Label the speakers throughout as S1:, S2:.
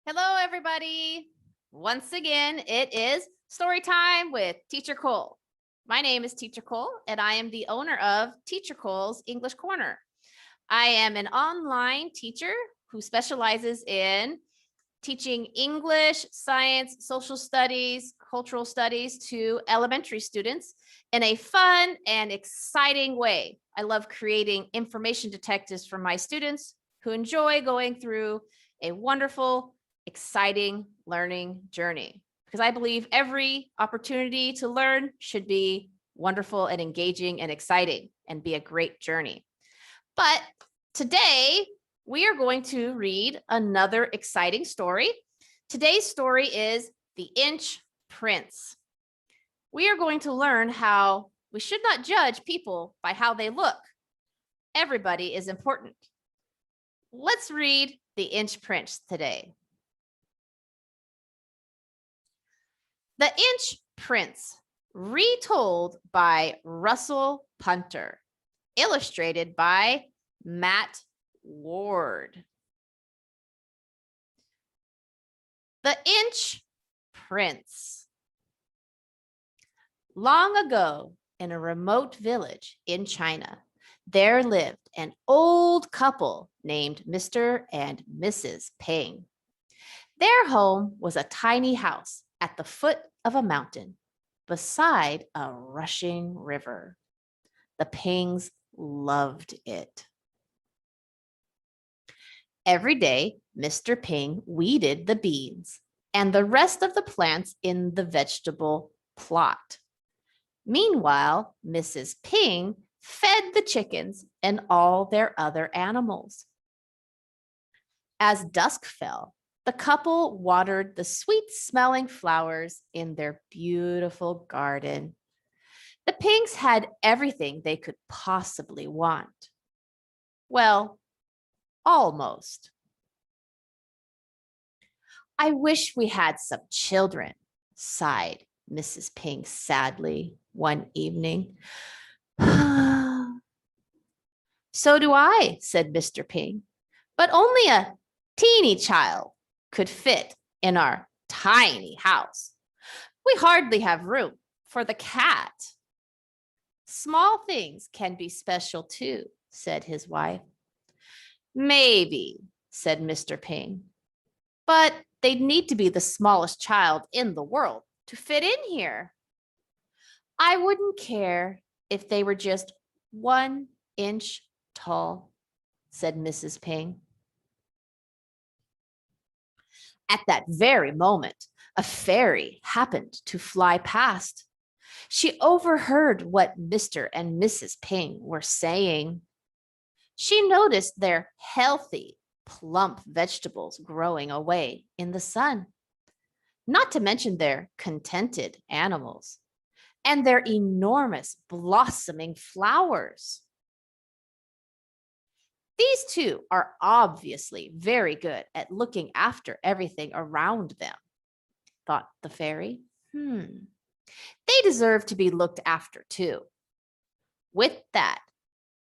S1: Hello, everybody. Once again, it is story time with Teacher Cole. My name is Teacher Cole, and I am the owner of Teacher Cole's English Corner. I am an online teacher who specializes in teaching English, science, social studies, cultural studies to elementary students in a fun and exciting way. I love creating information detectives for my students who enjoy going through a wonderful, exciting learning journey because I believe every opportunity to learn should be wonderful and engaging and exciting and be a great journey. But today, we are going to read another exciting story. Today's story is The Inch Prince. We are going to learn how we should not judge people by how they look. Everybody is important. Let's read The Inch Prince today. The Inch Prince, retold by Russel Punter, illustrated by Matt Ward. The Inch Prince. Long ago, in a remote village in China, there lived an old couple named Mr. and Mrs. Ping. Their home was a tiny house at the foot of a mountain beside a rushing river. The Pings loved it. Every day, Mr. Ping weeded the beans and the rest of the plants in the vegetable plot. Meanwhile, Mrs. Ping fed the chickens and all their other animals. As dusk fell, the couple watered the sweet-smelling flowers in their beautiful garden. The Pings had everything they could possibly want. Well, almost. I wish we had some children, sighed Mrs. Ping sadly one evening. So do I, said Mr. Ping, but only a teeny child could fit in our tiny house. We hardly have room for the cat. Small things can be special too, said his wife. Maybe, said Mr. Ping, but they'd need to be the smallest child in the world to fit in here. I wouldn't care if they were just 1 inch tall, said Mrs. Ping. At that very moment, a fairy happened to fly past. She overheard what Mr. and Mrs. Ping were saying. She noticed their healthy, plump vegetables growing away in the sun, not to mention their contented animals and their enormous blossoming flowers. These two are obviously very good at looking after everything around them, thought the fairy. They deserve to be looked after too. With that,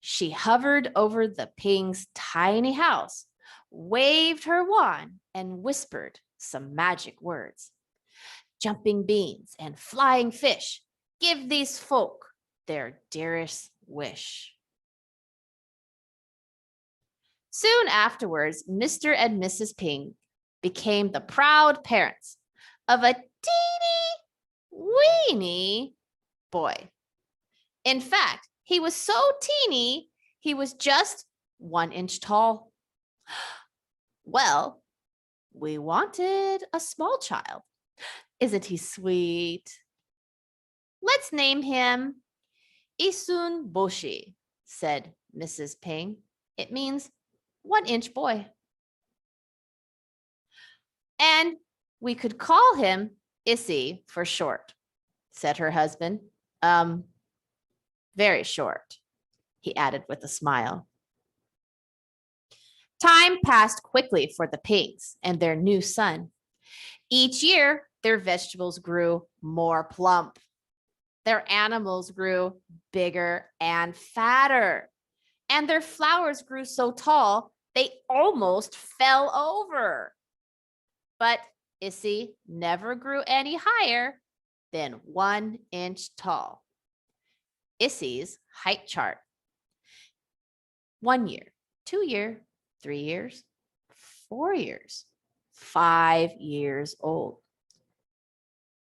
S1: she hovered over the Ping's tiny house, waved her wand, and whispered some magic words. Jumping beans and flying fish, give these folk their dearest wish. Soon afterwards, Mr. and Mrs. Ping became the proud parents of a teeny weeny boy. In fact, he was so teeny, he was just 1 inch tall. Well, we wanted a small child. Isn't he sweet? Let's name him Isun Boshi, said Mrs. Ping. It means 1 inch boy. And we could call him Issy for short, said her husband. Very short, he added with a smile. Time passed quickly for the Pings and their new son. Each year, their vegetables grew more plump. Their animals grew bigger and fatter. And their flowers grew so tall, they almost fell over. But Issy never grew any higher than 1 inch tall. Issy's height chart. 1 year, 2 year, 3 years, 4 years, 5 years old.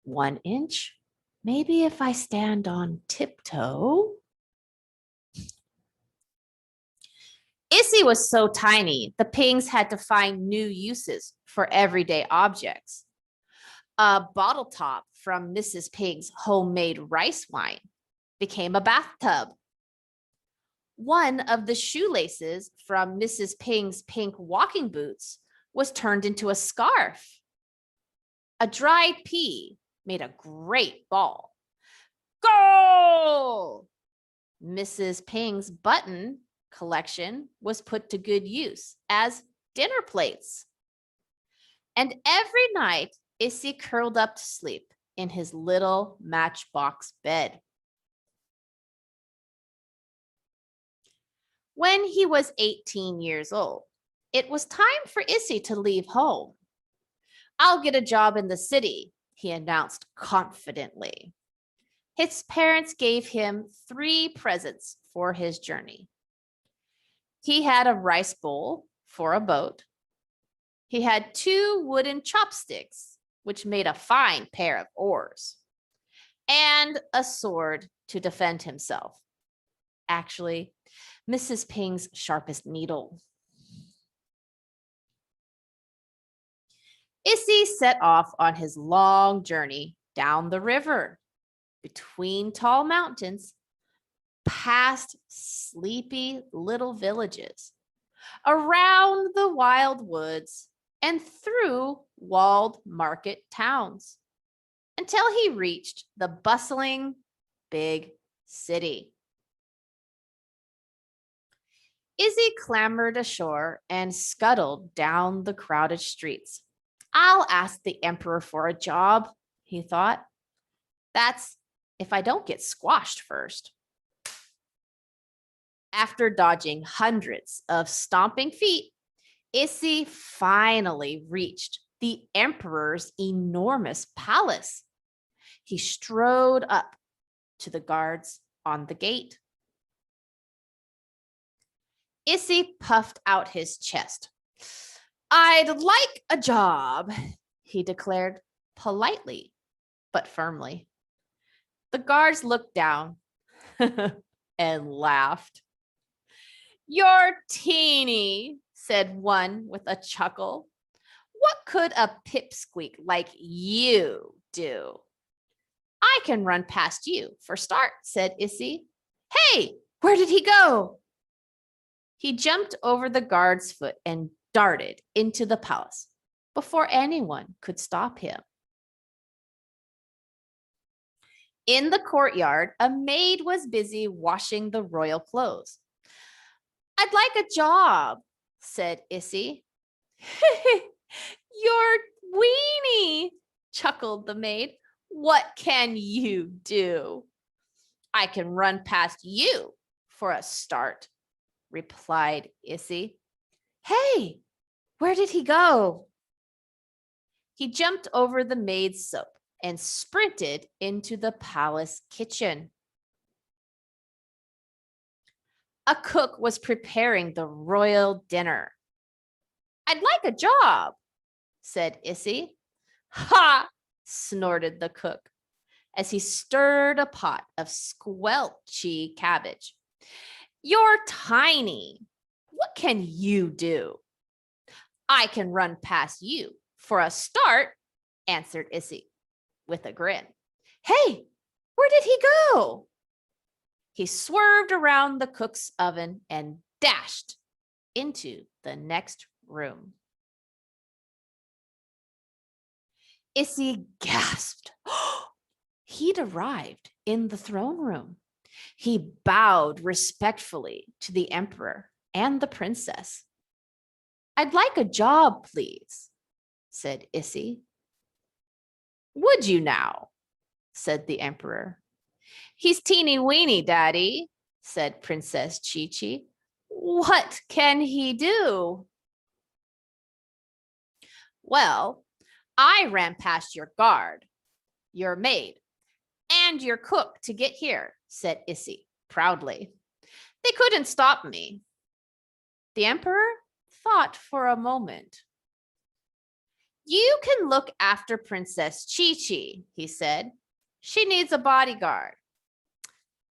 S1: 1 inch? Maybe if I stand on tiptoe. Issy was so tiny, the Pings had to find new uses for everyday objects. A bottle top from Mrs. Pig's homemade rice wine became a bathtub. One of the shoelaces from Mrs. Ping's pink walking boots was turned into a scarf. A dried pea made a great ball. Goal! Mrs. Ping's button collection was put to good use as dinner plates. And every night, Issy curled up to sleep in his little matchbox bed. When he was 18 years old, it was time for Issy to leave home. I'll get a job in the city, he announced confidently. His parents gave him 3 presents for his journey. He had a rice bowl for a boat. He had 2 wooden chopsticks, which made a fine pair of oars, and a sword to defend himself. Actually, Mrs. Ping's sharpest needle. Issy set off on his long journey down the river, between tall mountains, past sleepy little villages, around the wild woods, and through walled market towns, until he reached the bustling big city. Issy clambered ashore and scuttled down the crowded streets. I'll ask the emperor for a job, he thought. That's if I don't get squashed first. After dodging hundreds of stomping feet, Issy finally reached the emperor's enormous palace. He strode up to the guards on the gate. Issy puffed out his chest. I'd like a job, he declared politely, but firmly. The guards looked down and laughed. You're teeny, said one with a chuckle. What could a pipsqueak like you do? I can run past you for start, said Issy. Hey, where did he go? He jumped over the guard's foot and darted into the palace before anyone could stop him. In the courtyard, a maid was busy washing the royal clothes. I'd like a job, said Issy. You're weenie, chuckled the maid. What can you do? I can run past you for a start, replied Issy. Hey, where did he go? He jumped over the maid's soap and sprinted into the palace kitchen. A cook was preparing the royal dinner. I'd like a job, said Issy. Ha, snorted the cook as he stirred a pot of squelchy cabbage. You're tiny. What can you do? I can run past you for a start, answered Issy with a grin. Hey, where did he go? He swerved around the cook's oven and dashed into the next room. Issy gasped. He'd arrived in the throne room. He bowed respectfully to the emperor and the princess. I'd like a job, please, said Issy. Would you now? Said the emperor. He's teeny weeny, Daddy, said Princess Chi-Chi. What can he do? Well, I ran past your guard, your maid, and your cook to get here, said Issy proudly. They couldn't stop me. The emperor thought for a moment. You can look after Princess Chi-Chi, he said. She needs a bodyguard.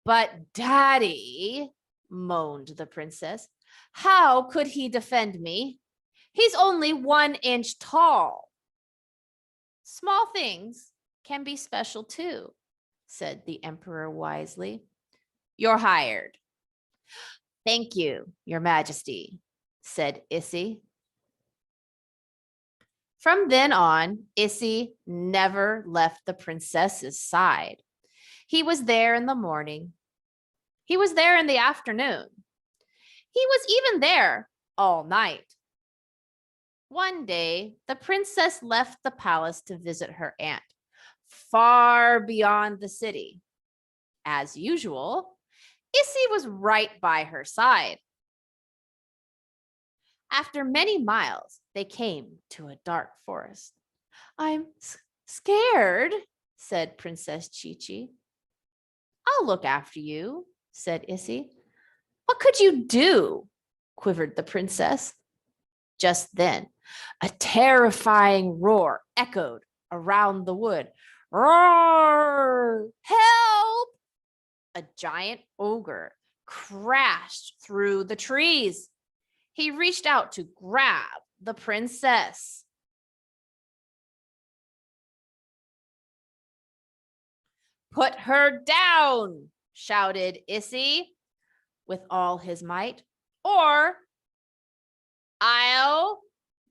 S1: But Daddy, moaned the princess, how could he defend me? He's only 1 inch tall. Small things can be special too, said the emperor wisely. You're hired. Thank you, Your Majesty, said Issy. From then on, Issy never left the princess's side. He was there in the morning. He was there in the afternoon. He was even there all night. One day, the princess left the palace to visit her aunt, far beyond the city. As usual, Issy was right by her side. After many miles, they came to a dark forest. I'm scared, said Princess Chi-Chi. I'll look after you, said Issy. What could you do? Quivered the princess. Just then, a terrifying roar echoed around the wood. Roar! Help! A giant ogre crashed through the trees. He reached out to grab the princess. Put her down, shouted Issy with all his might, or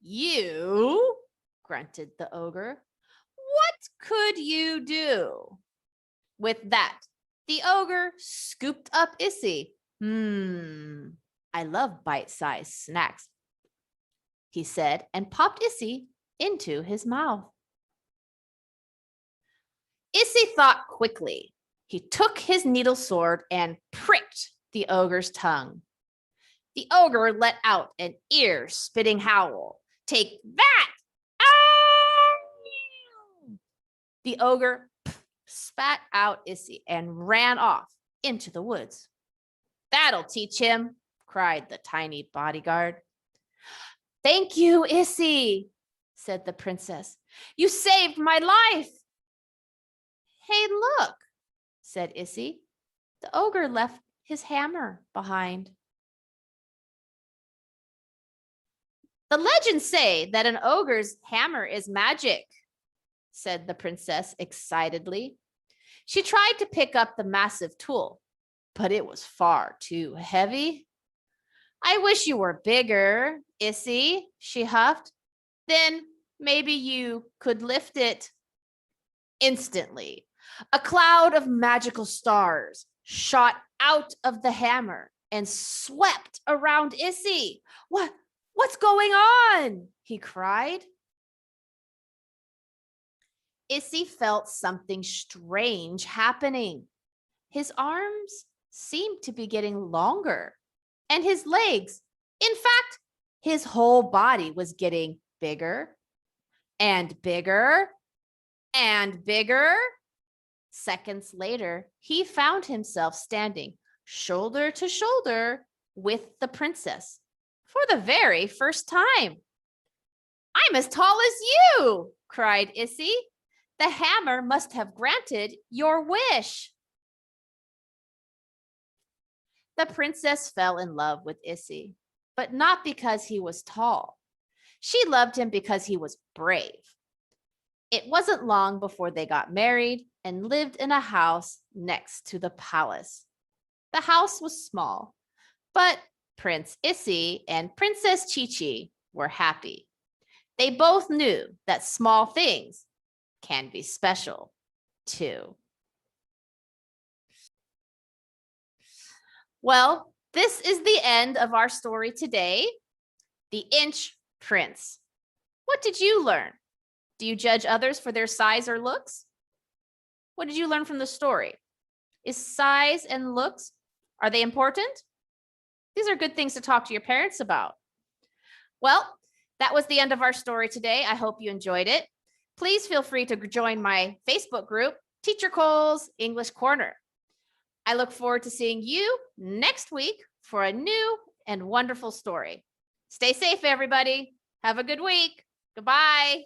S1: you, grunted the ogre. What could you do? With that, the ogre scooped up Issy. I love bite-sized snacks, he said, and popped Issy into his mouth. Issy thought quickly. He took his needle sword and pricked the ogre's tongue. The ogre let out an ear-spitting howl. Take that! Ah! The ogre spat out Issy and ran off into the woods. That'll teach him, cried the tiny bodyguard. Thank you, Issy, said the princess. You saved my life. Hey, look, said Issy. The ogre left his hammer behind. The legends say that an ogre's hammer is magic, said the princess excitedly. She tried to pick up the massive tool, but it was far too heavy. I wish you were bigger, Issy, she huffed. Then maybe you could lift it. Instantly, a cloud of magical stars shot out of the hammer and swept around Issy. What's going on? He cried. Issy felt something strange happening. His arms seemed to be getting longer, and his legs, in fact, his whole body was getting bigger and bigger and bigger. Seconds later, he found himself standing shoulder to shoulder with the princess for the very first time. I'm as tall as you, cried Issy. The hammer must have granted your wish. The princess fell in love with Issy, but not because he was tall. She loved him because he was brave. It wasn't long before they got married and lived in a house next to the palace. The house was small, but Prince Issy and Princess Chi-Chi were happy. They both knew that small things can be special too. Well, this is the end of our story today, The Inch Prince. What did you learn? Do you judge others for their size or looks? What did you learn from the story? Is size and looks, are they important? These are good things to talk to your parents about. Well, that was the end of our story today. I hope you enjoyed it. please feel free to join my Facebook group, Teacher Cole's English Corner. I look forward to seeing you next week for a new and wonderful story. Stay safe, everybody. Have a good week. Goodbye.